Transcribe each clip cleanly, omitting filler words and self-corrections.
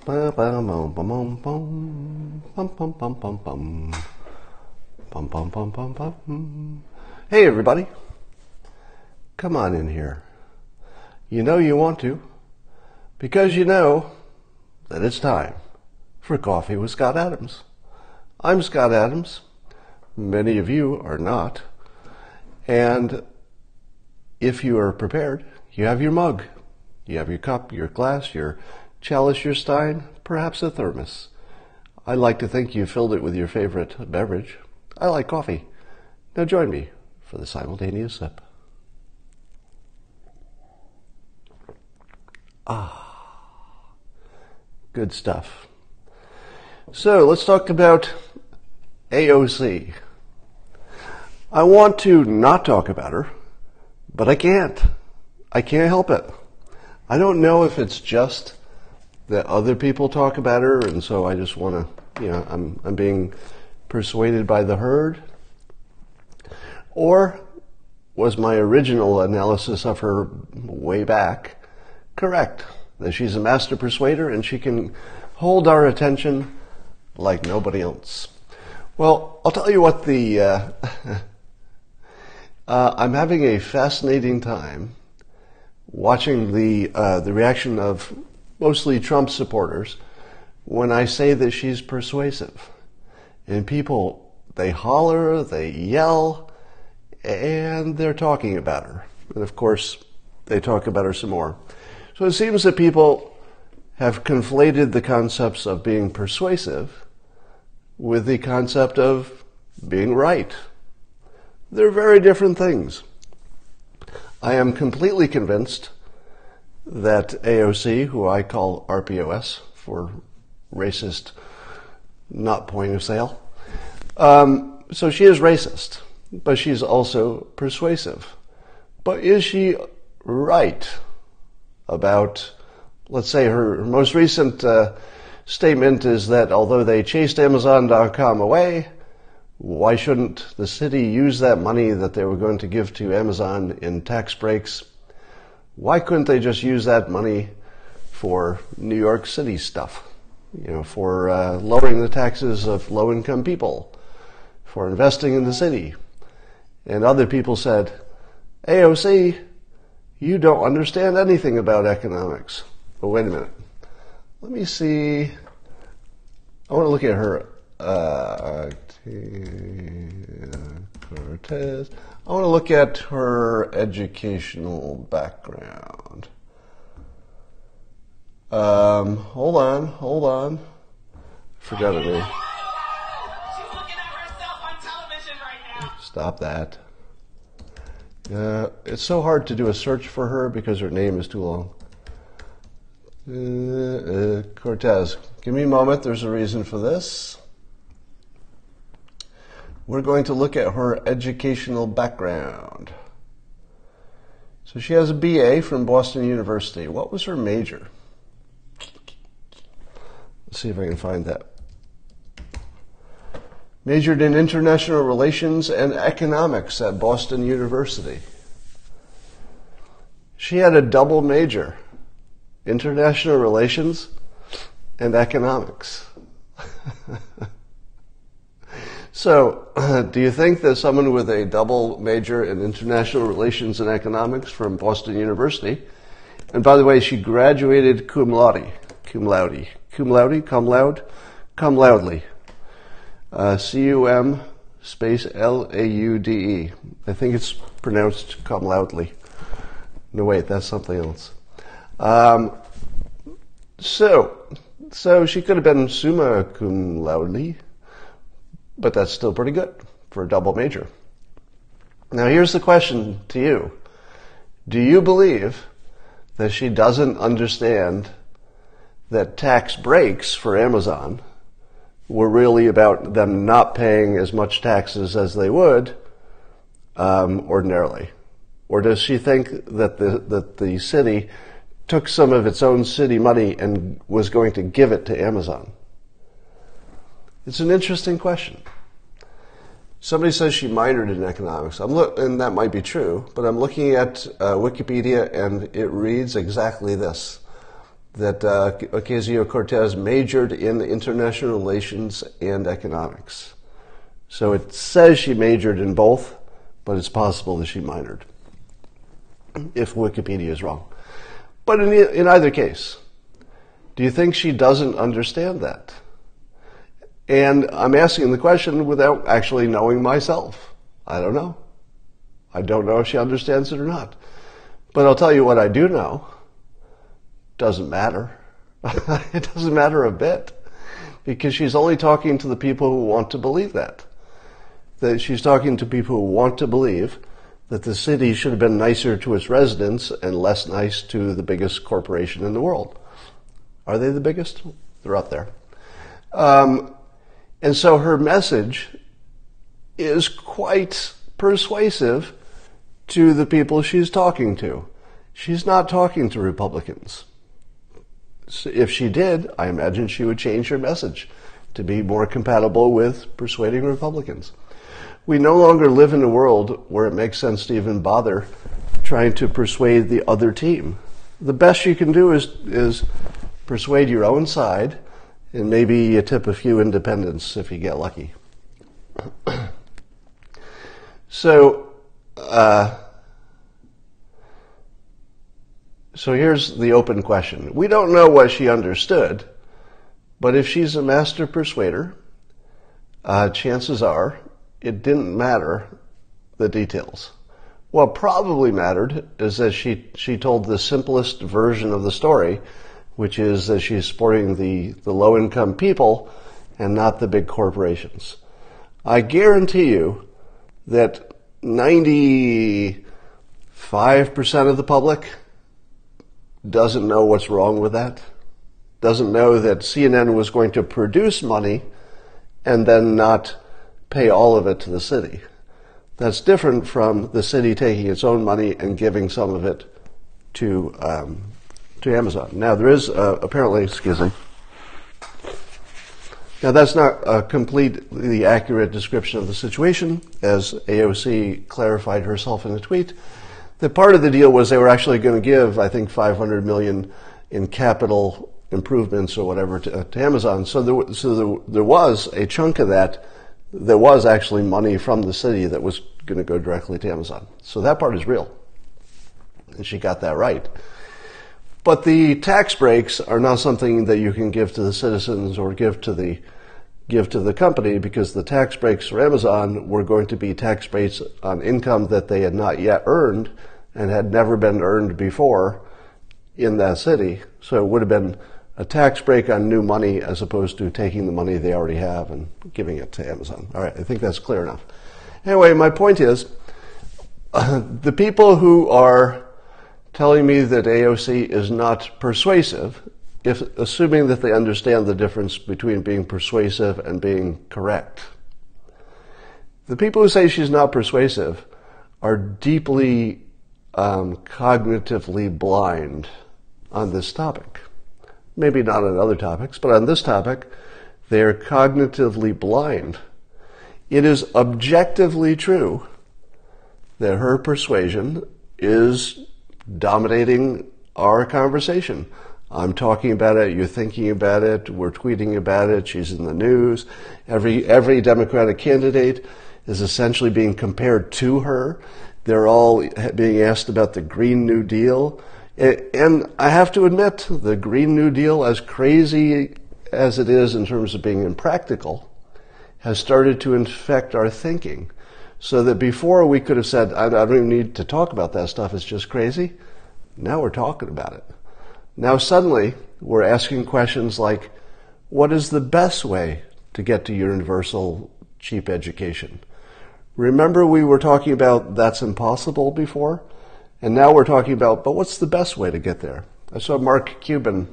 Bum, bum, bum, bum, bum, bum, bum, bum, bum, bum. Bum, bum, bum, bum, bum. Hey, everybody. Come on in here. You know you want to, because you know that it's time for Coffee with Scott Adams. I'm Scott Adams. Many of you are not. And if you are prepared, you have your mug. You have your cup, your glass, your chalice, your stein, perhaps a thermos. I like to think you filled it with your favorite beverage. I like coffee. Now join me for the simultaneous sip. Good stuff. So let's talk about AOC. I want to not talk about her, but I can't. I can't help it. I don't know if it's just that other people talk about her, and so I just want to, I'm being persuaded by the herd. Or was my original analysis of her way back correct? That she's a master persuader and she can hold our attention like nobody else. Well, I'll tell you what I'm having a fascinating time watching the reaction of mostly Trump supporters when I say that she's persuasive. And people, they holler, they yell, and they're talking about her. And of course, they talk about her some more. So it seems that people have conflated the concepts of being persuasive with the concept of being right. They're very different things. I am completely convinced that AOC, who I call RPOS for racist, not point of sale, so she is racist, but she's also persuasive. But is she right about, let's say, her most recent statement is that although they chased Amazon.com away, why shouldn't the city use that money that they were going to give to Amazon in tax breaks? Why couldn't they just use that money for New York City stuff? For lowering the taxes of low-income people, for investing in the city. And other people said, AOC, you don't understand anything about economics. But wait a minute. Let me see. I want to look at her. Cortez. I want to look at her educational background. Hold on. Forgot her name. She's looking at herself on television right now. Stop that. It's so hard to do a search for her because her name is too long. Cortez. Give me a moment. There's a reason for this. We're going to look at her educational background. So she has a BA from Boston University. What was her major? Let's see if I can find that. Majored in international relations and economics at Boston University. She had a double major, international relations and economics. So, do you think that someone with a double major in international relations and economics from Boston University, and by the way, she graduated cum loudly, C-U-M space L-A-U-D-E. I think it's pronounced cum loudly. No, wait, that's something else. So she could have been summa cum laude, but that's still pretty good for a double major. Now here's the question to you. Do you believe that she doesn't understand that tax breaks for Amazon were really about them not paying as much taxes as they would ordinarily? Or does she think that the city took some of its own city money and was going to give it to Amazon? It's an interesting question. Somebody says she minored in economics, and that might be true, but I'm looking at Wikipedia and it reads exactly this. that Ocasio-Cortez majored in international relations and economics. So it says she majored in both, but it's possible that she minored, if Wikipedia is wrong. But in either case, do you think she doesn't understand that? And I'm asking the question without actually knowing myself. I don't know. I don't know if she understands it or not. But I'll tell you what I do know. Doesn't matter. It doesn't matter a bit. Because she's only talking to the people who want to believe that. That she's talking to people who want to believe that the city should have been nicer to its residents and less nice to the biggest corporation in the world. Are they the biggest? They're up there. And so her message is quite persuasive to the people she's talking to. She's not talking to Republicans. So if she did, I imagine she would change her message to be more compatible with persuading Republicans. We no longer live in a world where it makes sense to even bother trying to persuade the other team. The best you can do is persuade your own side, and maybe you tip a few independents if you get lucky. So here's the open question. We don't know what she understood, but if she's a master persuader, chances are it didn't matter the details. What probably mattered is that she told the simplest version of the story, which is that she's supporting the low-income people and not the big corporations. I guarantee you that 95% of the public doesn't know what's wrong with that, doesn't know that CNN was going to produce money and then not pay all of it to the city. That's different from the city taking its own money and giving some of it to Amazon. Now, there is apparently, excuse me. Now, that's not a completely accurate description of the situation, as AOC clarified herself in a tweet. That part of the deal was they were actually going to give, I think, $500 million in capital improvements or whatever to Amazon. So there was a chunk of that. There was actually money from the city that was going to go directly to Amazon. So that part is real. And she got that right. But the tax breaks are not something that you can give to the citizens or give to the company, because the tax breaks for Amazon were going to be tax breaks on income that they had not yet earned and had never been earned before in that city. So it would have been a tax break on new money as opposed to taking the money they already have and giving it to Amazon. All right, I think that's clear enough. Anyway, my point is, the people who are telling me that AOC is not persuasive, assuming that they understand the difference between being persuasive and being correct. The people who say she's not persuasive are deeply cognitively blind on this topic. Maybe not on other topics, but on this topic, they're cognitively blind. It is objectively true that her persuasion is dominating our conversation. I'm talking about it, you're thinking about it, we're tweeting about it, she's in the news. Every Democratic candidate is essentially being compared to her. They're all being asked about the Green New Deal. And I have to admit, the Green New Deal, as crazy as it is in terms of being impractical, has started to infect our thinking. So that before we could have said, I don't even need to talk about that stuff, it's just crazy. Now we're talking about it. Now suddenly we're asking questions like, what is the best way to get to universal cheap education? Remember we were talking about that's impossible before? And now we're talking about, but what's the best way to get there? I saw Mark Cuban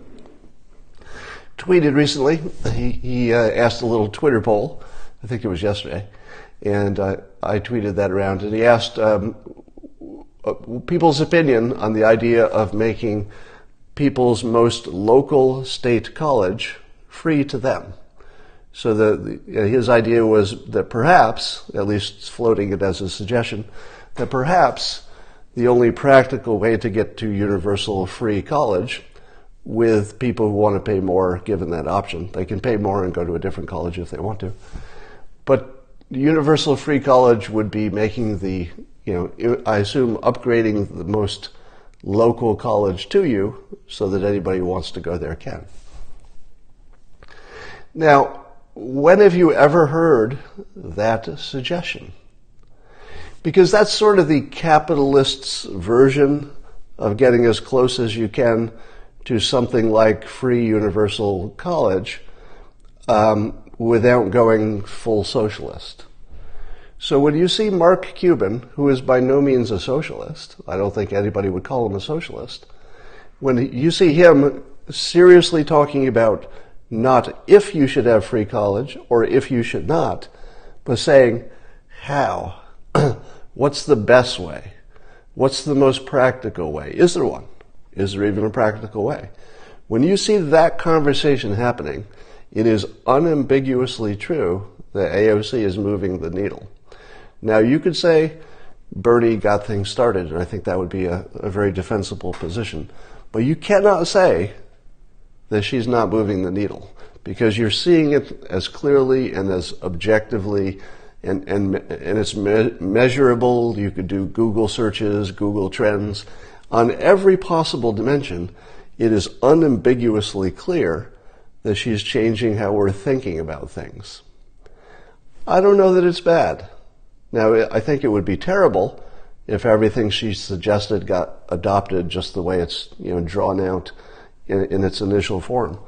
tweeted recently. He asked a little Twitter poll, I think it was yesterday, and I tweeted that around, and he asked people's opinion on the idea of making people's most local state college free to them. So his idea was that perhaps, at least floating it as a suggestion, that perhaps the only practical way to get to universal free college with people who want to pay more given that option. They can pay more and go to a different college if they want to. But universal free college would be making I assume upgrading the most local college to you so that anybody who wants to go there can. Now, when have you ever heard that suggestion? Because that's sort of the capitalist's version of getting as close as you can to something like free universal college without going full socialist. So when you see Mark Cuban, who is by no means a socialist, I don't think anybody would call him a socialist, when you see him seriously talking about not if you should have free college or if you should not, but saying how, what's the best way, what's the most practical way, is there one? Is there even a practical way? When you see that conversation happening, it is unambiguously true that AOC is moving the needle. Now, you could say Bernie got things started, and I think that would be a very defensible position. But you cannot say that she's not moving the needle, because you're seeing it as clearly and as objectively, and it's measurable. You could do Google searches, Google Trends. On every possible dimension, it is unambiguously clear that she's changing how we're thinking about things. I don't know that it's bad. Now, I think it would be terrible if everything she suggested got adopted just the way it's drawn out in its initial form.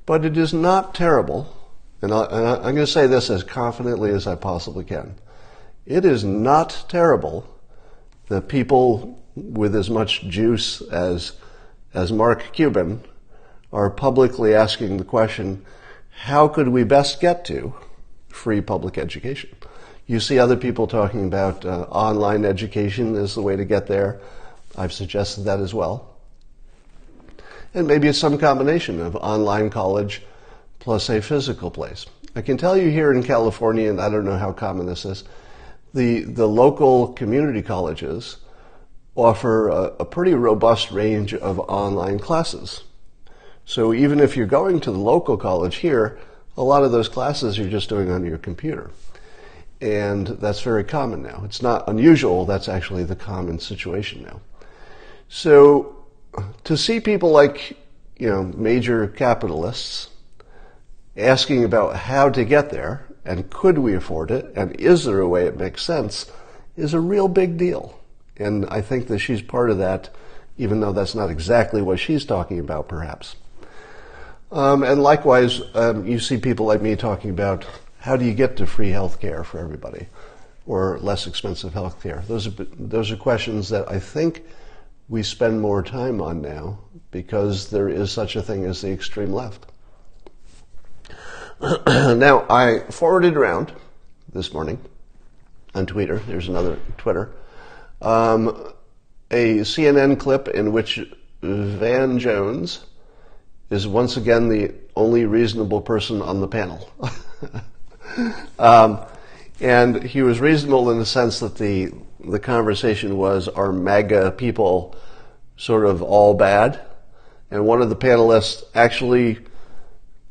But it is not terrible, and I'm going to say this as confidently as I possibly can. It is not terrible that people with as much juice as Mark Cuban are publicly asking the question, how could we best get to free public education? You see other people talking about online education as the way to get there. I've suggested that as well. And maybe it's some combination of online college plus a physical place. I can tell you here in California, and I don't know how common this is, the local community colleges offer a pretty robust range of online classes. So even if you're going to the local college here, a lot of those classes you're just doing on your computer. And that's very common now. It's not unusual, that's actually the common situation now. So to see people like, major capitalists asking about how to get there, and could we afford it, and is there a way it makes sense, is a real big deal. And I think that she's part of that, even though that's not exactly what she's talking about, perhaps. And likewise, you see people like me talking about how do you get to free health care for everybody, or less expensive health care. Those are questions that I think we spend more time on now because there is such a thing as the extreme left. Now, I forwarded around this morning on Twitter, there's another Twitter, a CNN clip in which Van Jones is once again the only reasonable person on the panel. And he was reasonable in the sense that the conversation was, are MAGA people sort of all bad? And one of the panelists actually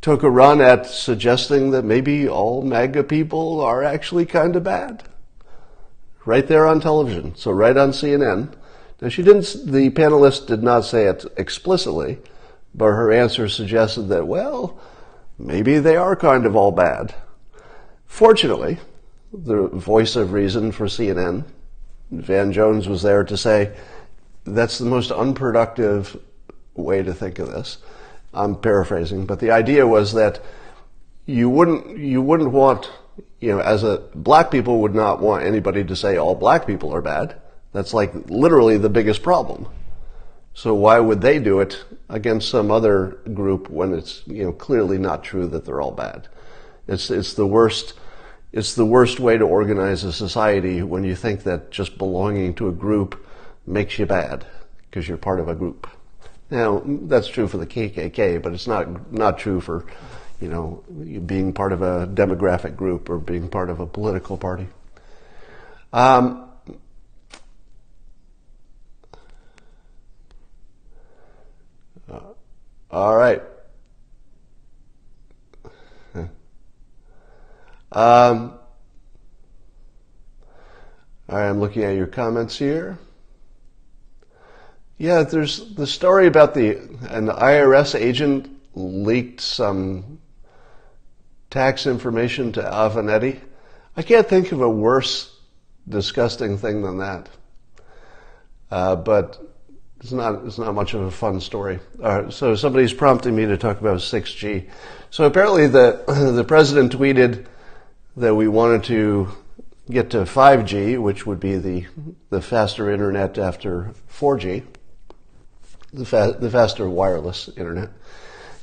took a run at suggesting that maybe all MAGA people are actually kind of bad. Right there on television, so right on CNN. Now the panelist did not say it explicitly, but her answer suggested that, well, maybe they are kind of all bad. Fortunately, the voice of reason for CNN, Van Jones, was there to say, that's the most unproductive way to think of this. I'm paraphrasing, but the idea was that you wouldn't want, black people would not want anybody to say all black people are bad. That's like literally the biggest problem. So why would they do it against some other group when it's, clearly not true that they're all bad? It's the worst way to organize a society when you think that just belonging to a group makes you bad because you're part of a group. Now, that's true for the KKK, but it's not true for, being part of a demographic group or being part of a political party. All right. All right, I'm looking at your comments here. Yeah, there's the story about an IRS agent leaked some tax information to Avenatti. I can't think of a worse disgusting thing than that. But it's not much of a fun story. So somebody's prompting me to talk about 6G. So apparently the president tweeted that we wanted to get to 5G, which would be the faster internet after 4G, the faster wireless internet.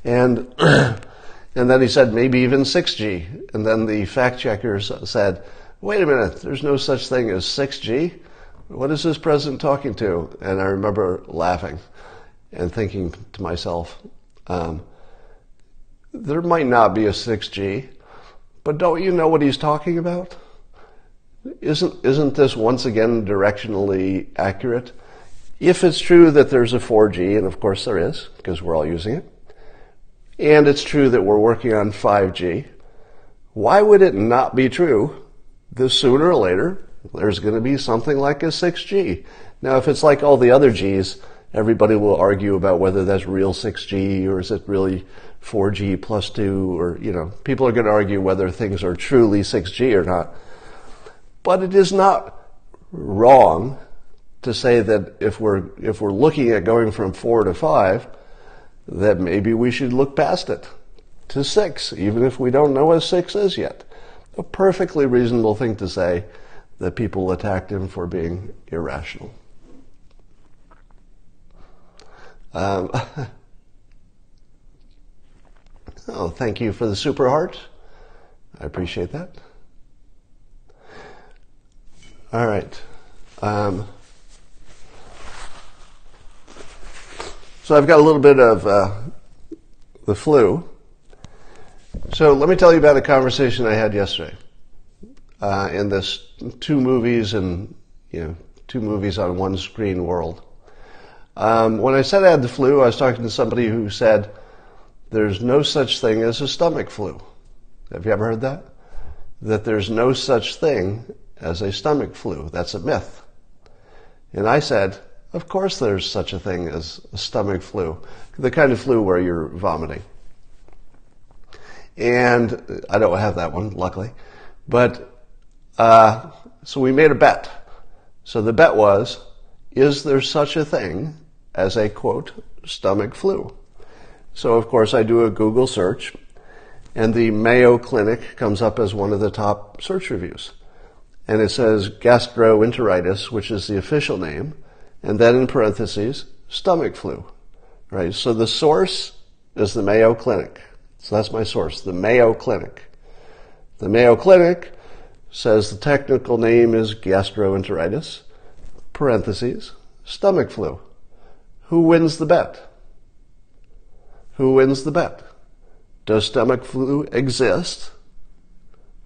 And and then he said maybe even 6G. And then the fact checkers said, wait a minute, there's no such thing as 6G? What is this president talking to? And I remember laughing and thinking to myself, there might not be a 6G, but don't you know what he's talking about? Isn't this once again directionally accurate? If it's true that there's a 4G, and of course there is, because we're all using it, and it's true that we're working on 5G, why would it not be true that sooner or later there's going to be something like a 6G? Now, if it's like all the other Gs, everybody will argue about whether that's real 6G or is it really 4G plus 2, or, people are going to argue whether things are truly 6G or not. But it is not wrong to say that if we're looking at going from 4 to 5, that maybe we should look past it to 6, even if we don't know what 6 is yet. A perfectly reasonable thing to say that people attacked him for being irrational. Oh, thank you for the super heart. I appreciate that. All right. So I've got a little bit of the flu. So let me tell you about a conversation I had yesterday in this 2 movies and 2 movies on one screen world. When I said I had the flu, I was talking to somebody who said there's no such thing as a stomach flu. Have you ever heard that? That there's no such thing as a stomach flu. That's a myth. And I said, of course there's such a thing as a stomach flu, the kind of flu where you're vomiting. And I don't have that one, luckily. But so we made a bet. So the bet was, is there such a thing as a, quote, stomach flu? So, of course, I do a Google search, and the Mayo Clinic comes up as one of the top search reviews. And it says gastroenteritis, which is the official name, and then in parentheses, stomach flu. Right? So the source is the Mayo Clinic. So that's my source, the Mayo Clinic. The Mayo Clinic says the technical name is gastroenteritis, parentheses, stomach flu. Who wins the bet? Who wins the bet? Does stomach flu exist,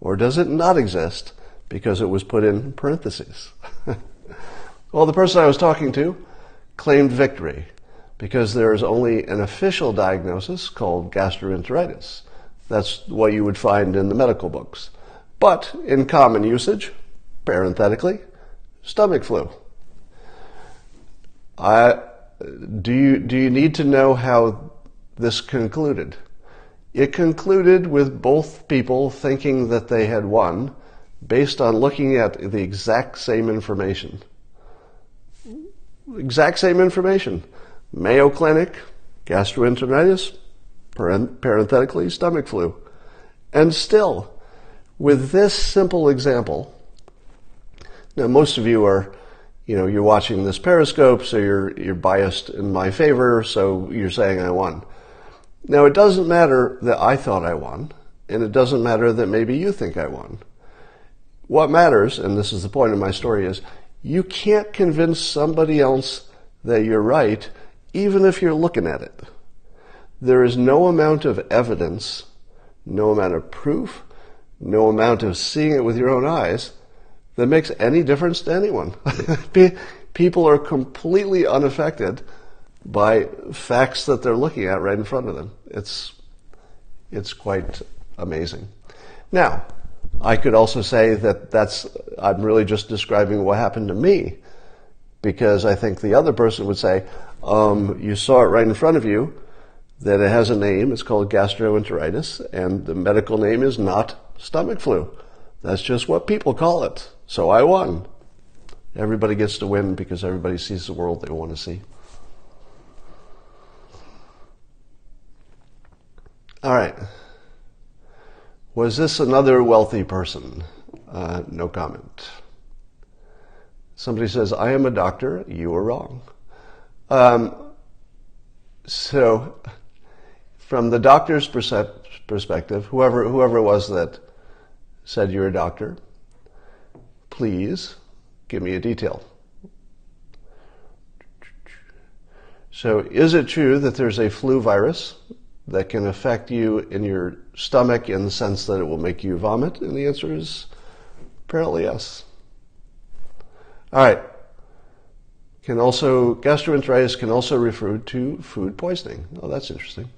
or does it not exist because it was put in parentheses? Well, the person I was talking to claimed victory because there is only an official diagnosis called gastroenteritis. That's what you would find in the medical books. But in common usage, parenthetically, stomach flu. Do you need to know how this concluded? It concluded with both people thinking that they had won based on looking at the exact same information. Exact same information. Mayo Clinic, gastroenteritis, parenthetically, stomach flu. And still, with this simple example, now most of you are, you're watching this Periscope, so you're biased in my favor, so you're saying I won. Now, it doesn't matter that I thought I won, and it doesn't matter that maybe you think I won. What matters, and this is the point of my story, is you can't convince somebody else that you're right, even if you're looking at it. There is no amount of evidence, no amount of proof, no amount of seeing it with your own eyes that makes any difference to anyone. People are completely unaffected by facts that they're looking at right in front of them. It's quite amazing. Now, I could also say that I'm really just describing what happened to me, because I think the other person would say, you saw it right in front of you, that it has a name, it's called gastroenteritis, and the medical name is not stomach flu. That's just what people call it. So I won. Everybody gets to win because everybody sees the world they want to see. All right. Was this another wealthy person? No comment. Somebody says, I am a doctor. You are wrong. So, from the doctor's perspective, whoever it was that said you're a doctor, please give me a detail. So, is it true that there's a flu virus that can affect you in your stomach in the sense that it will make you vomit? And the answer is apparently yes. All right. Gastroenteritis can also refer to food poisoning. Oh, that's interesting.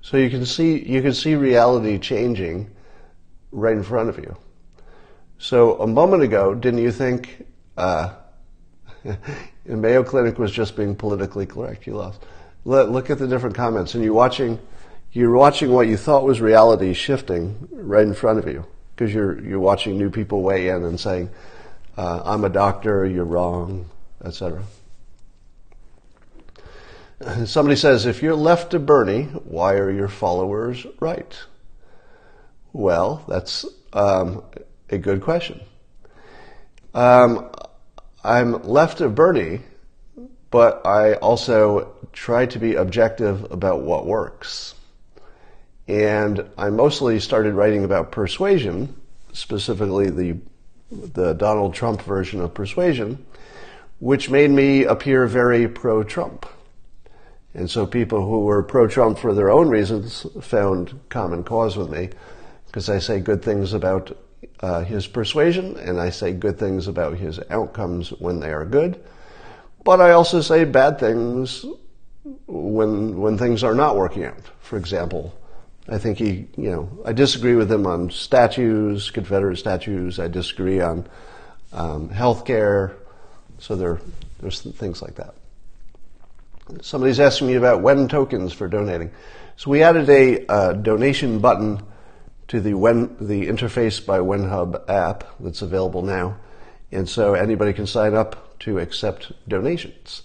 So you can see reality changing right in front of you. So a moment ago, didn't you think Mayo Clinic was just being politically correct? You lost. Look at the different comments, and you're watching what you thought was reality shifting right in front of you, because you're watching new people weigh in and saying, I'm a doctor, you're wrong, etc. Somebody says, if you're left to Bernie, why are your followers right? Well, that's a good question. I'm left to Bernie, but I also try to be objective about what works. And I mostly started writing about persuasion, specifically the Donald Trump version of persuasion, which made me appear very pro-Trump. And so people who were pro-Trump for their own reasons found common cause with me, because I say good things about his persuasion, and I say good things about his outcomes when they are good. But I also say bad things when things are not working out. For example, I think I disagree with him on statues, Confederate statues. I disagree on health care. So there's things like that. Somebody's asking me about When tokens for donating. So we added a donation button to the Interface by WhenHub app that's available now. And so anybody can sign up to accept donations.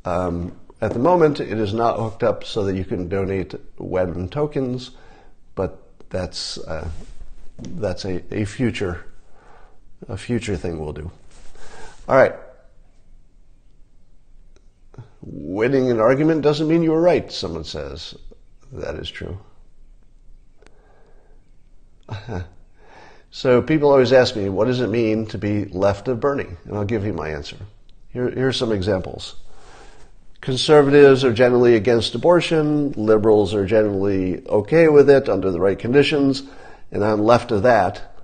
At the moment, it is not hooked up so that you can donate When tokens, but that's a future thing we'll do. All right. Winning an argument doesn't mean you were right, someone says. That is true. So people always ask me, what does it mean to be left of Bernie? And I'll give you my answer. Here's some examples. Conservatives are generally against abortion. Liberals are generally okay with it under the right conditions. And I'm left of that.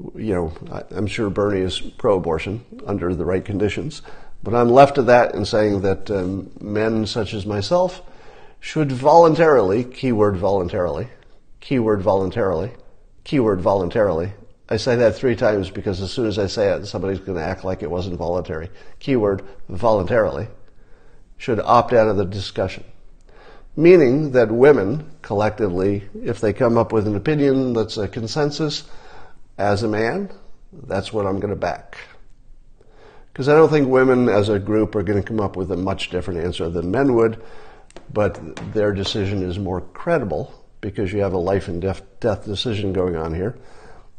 I'm sure Bernie is pro-abortion under the right conditions. But I'm left of that in saying that men such as myself should voluntarily, keyword voluntarily, keyword voluntarily, keyword voluntarily. I say that 3 times because as soon as I say it, somebody's going to act like it wasn't voluntary. Keyword voluntarily should opt out of the discussion. Meaning that women, collectively, if they come up with an opinion that's a consensus, as a man, that's what I'm going to back. Because I don't think women as a group are going to come up with a much different answer than men would, but their decision is more credible because you have a life and death decision going on here.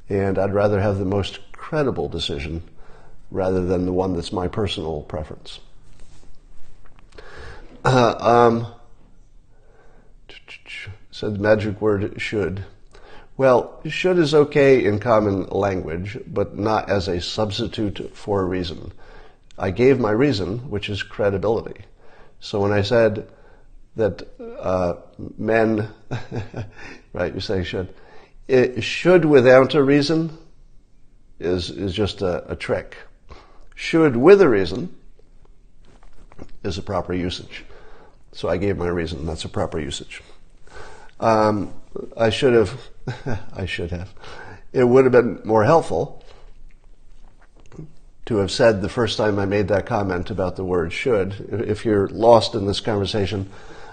And I'd rather have the most credible decision rather than the one that's my personal preference. Said the magic word should. Well, should is okay in common language, but not as a substitute for a reason. I gave my reason, which is credibility. So when I said that men, right, you say should. It should without a reason is just a trick. Should with a reason is a proper usage. So I gave my reason. That's a proper usage. I should have. I should have. It would have been more helpful to have said the first time I made that comment about the word should. If you're lost in this conversation,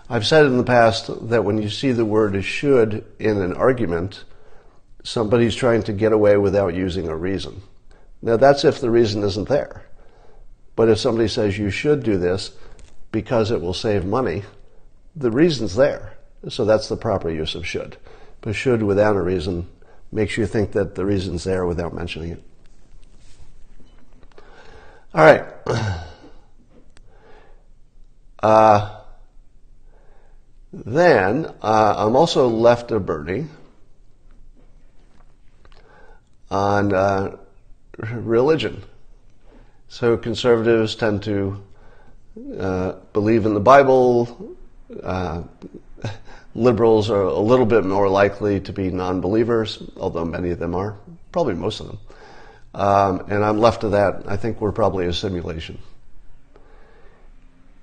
I've said in the past that when you see the word should in an argument, somebody's trying to get away without using a reason. Now that's if the reason isn't there. But if somebody says you should do this because it will save money, the reason's there. So that's the proper use of should. But should without a reason makes you think that the reason's there without mentioning it. All right. Then I'm also left a burning on religion. So conservatives tend to believe in the Bible. Liberals are a little bit more likely to be non-believers, although many of them are, probably most of them. And I'm left to that. I think we're probably a simulation.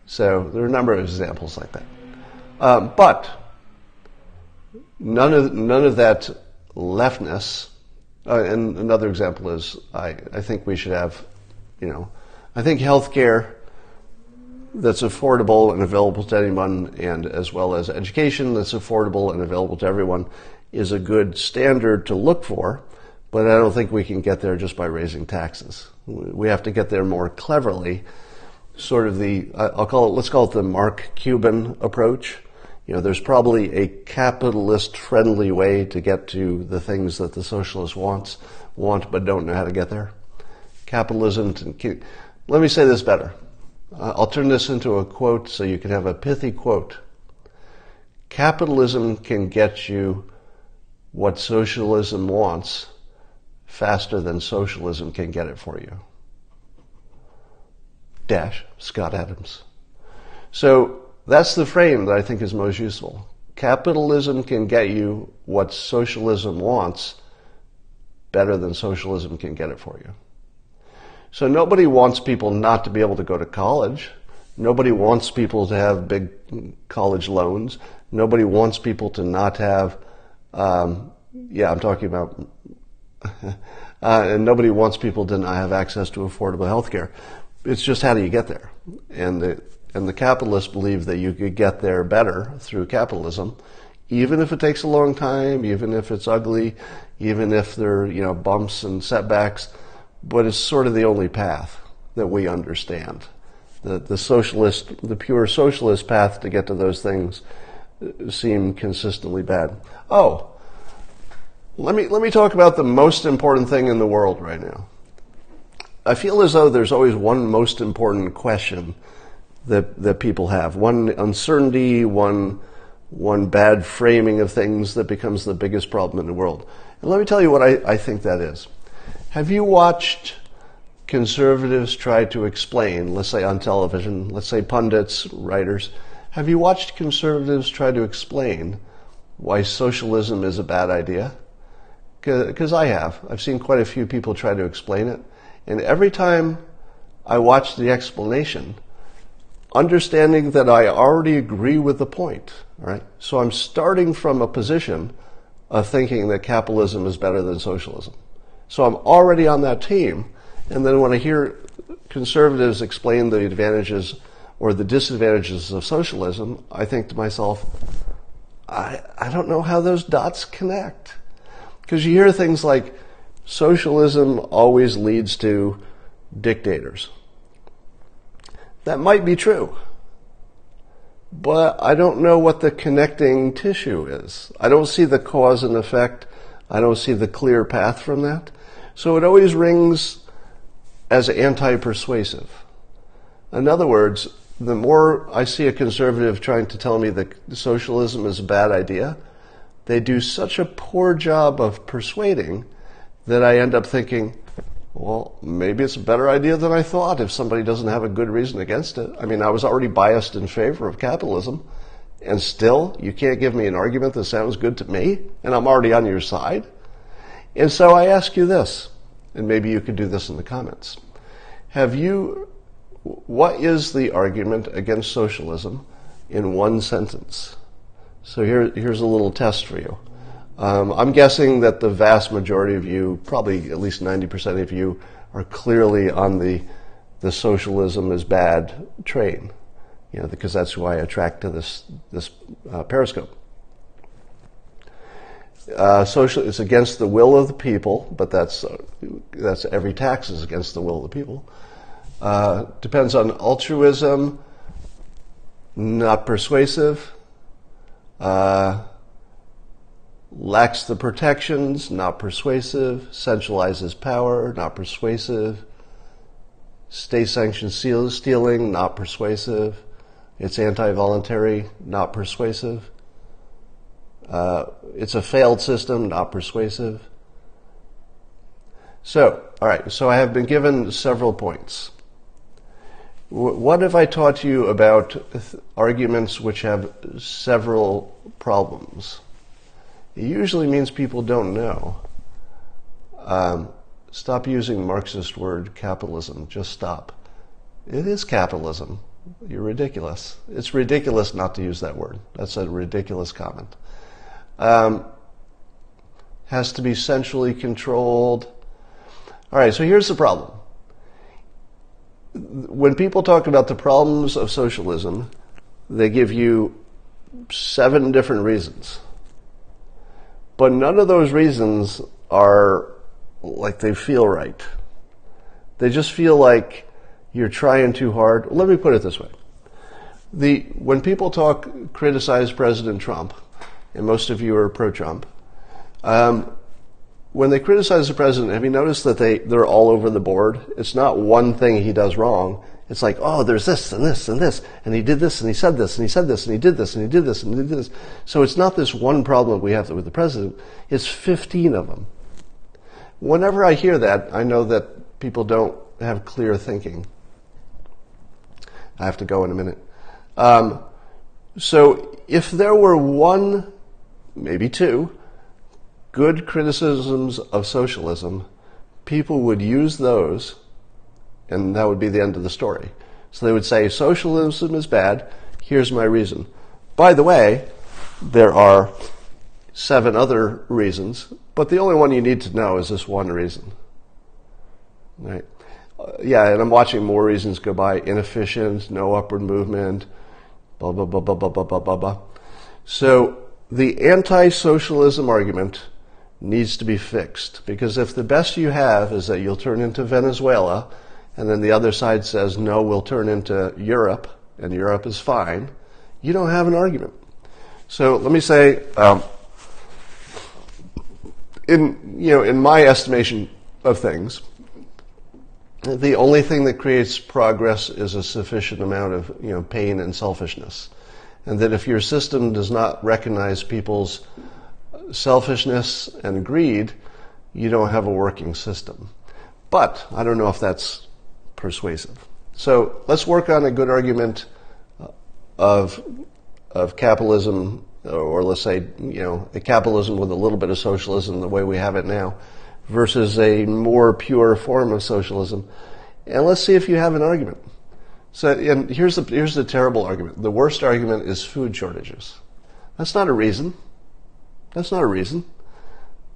So there are a number of examples like that. But none of that leftness. And another example is I think we should have, I think healthcare that's affordable and available to anyone, and as well as education that's affordable and available to everyone, is a good standard to look for. But I don't think we can get there just by raising taxes. We have to get there more cleverly. Sort of let's call it the Mark Cuban approach. There's probably a capitalist-friendly way to get to the things that the socialists want but don't know how to get there. Capitalism. Let me say this better. I'll turn this into a quote so you can have a pithy quote. Capitalism can get you what socialism wants faster than socialism can get it for you. Scott Adams. So that's the frame that I think is most useful. Capitalism can get you what socialism wants better than socialism can get it for you. So nobody wants people not to be able to go to college. Nobody wants people to have big college loans. Nobody wants people to not have, I'm talking about, and nobody wants people to not have access to affordable health care. It's just how do you get there? And the capitalists believe that you could get there better through capitalism, even if it takes a long time, even if it's ugly, even if there are, bumps and setbacks. But it's sort of the only path that we understand. The pure socialist path to get to those things seem consistently bad. Oh, let me talk about the most important thing in the world right now. I feel as though there's always one most important question that people have. One uncertainty, one bad framing of things that becomes the biggest problem in the world. And let me tell you what I think that is. Have you watched conservatives try to explain, let's say on television, let's say pundits, writers, have you watched conservatives try to explain why socialism is a bad idea? Because I have. I've seen quite a few people try to explain it. And every time I watch the explanation, understanding that I already agree with the point, all right? So I'm starting from a position of thinking that capitalism is better than socialism. So I'm already on that team, and then when I hear conservatives explain the advantages or the disadvantages of socialism, I think to myself, I don't know how those dots connect. Because you hear things like, socialism always leads to dictators. That might be true, but I don't know what the connecting tissue is. I don't see the cause and effect. I don't see the clear path from that. So it always rings as anti-persuasive. In other words, the more I see a conservative trying to tell me that socialism is a bad idea, they do such a poor job of persuading that I end up thinking, well, maybe it's a better idea than I thought if somebody doesn't have a good reason against it. I mean, I was already biased in favor of capitalism, and still you can't give me an argument that sounds good to me, and I'm already on your side. And so I ask you this, and maybe you could do this in the comments. Have you what is the argument against socialism in one sentence? So here's a little test for you. I'm guessing that the vast majority of you, probably at least 90% of you, are clearly on the socialism is bad train, because that's who I attract to this Periscope. It's against the will of the people, but that's every tax is against the will of the people. Depends on altruism, not persuasive. Lacks the protections, not persuasive. Centralizes power, not persuasive. State-sanctioned stealing, not persuasive. It's anti-voluntary, not persuasive. It's a failed system, not persuasive. So, all right, so I have been given several points. What have I taught you about arguments which have several problems? It usually means people don't know. Stop using Marxist word capitalism. Just stop. It is capitalism. You're ridiculous. It's ridiculous not to use that word. That's a ridiculous comment. Has to be centrally controlled. All right, so here's the problem. When people talk about the problems of socialism, they give you 7 different reasons. But none of those reasons are like they feel right. They just feel like you're trying too hard. Let me put it this way. When people criticize President Trump, and most of you are pro-Trump, when they criticize the president, have you noticed that they're all over the board? It's not one thing he does wrong. It's like, oh, there's this and this and this, and he did this and he said this and he said this and he did this and he did this and he did this. So it's not this one problem we have with the president. It's 15 of them. Whenever I hear that, I know that people don't have clear thinking. I have to go in a minute. So if there were one, maybe 2, good criticisms of socialism, people would use those, and that would be the end of the story. So they would say, socialism is bad, here's my reason. By the way, there are 7 other reasons, but the only one you need to know is this one reason. Right? Yeah, and I'm watching more reasons go by. Inefficient, no upward movement, blah, blah, blah, blah, blah, blah, blah, blah, blah. So the anti-socialism argument needs to be fixed, because if the best you have is that you'll turn into Venezuela, and then the other side says, no, we'll turn into Europe, and Europe is fine, you don't have an argument. So let me say, in my estimation of things, the only thing that creates progress is a sufficient amount of pain and selfishness. And that if your system does not recognize people's selfishness and greed, you don't have a working system. But I don't know if that's persuasive. So let's work on a good argument of capitalism, or let's say, a capitalism with a little bit of socialism the way we have it now, versus a more pure form of socialism. And let's see if you have an argument. So, and here's the terrible argument. The worst argument is food shortages. That's not a reason. That's not a reason.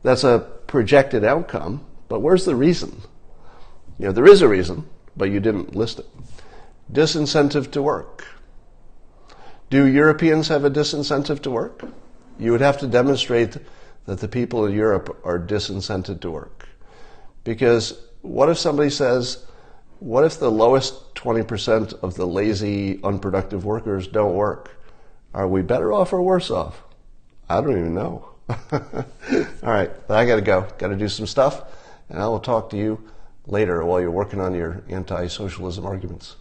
That's a projected outcome, but where's the reason? There is a reason, but you didn't list it. Disincentive to work. Do Europeans have a disincentive to work? You would have to demonstrate that the people in Europe are disincented to work. Because what if somebody says, what if the lowest 20% of the lazy, unproductive workers don't work? Are we better off or worse off? I don't even know. All right, but I got to go. Got to do some stuff, and I will talk to you later while you're working on your anti-socialism arguments.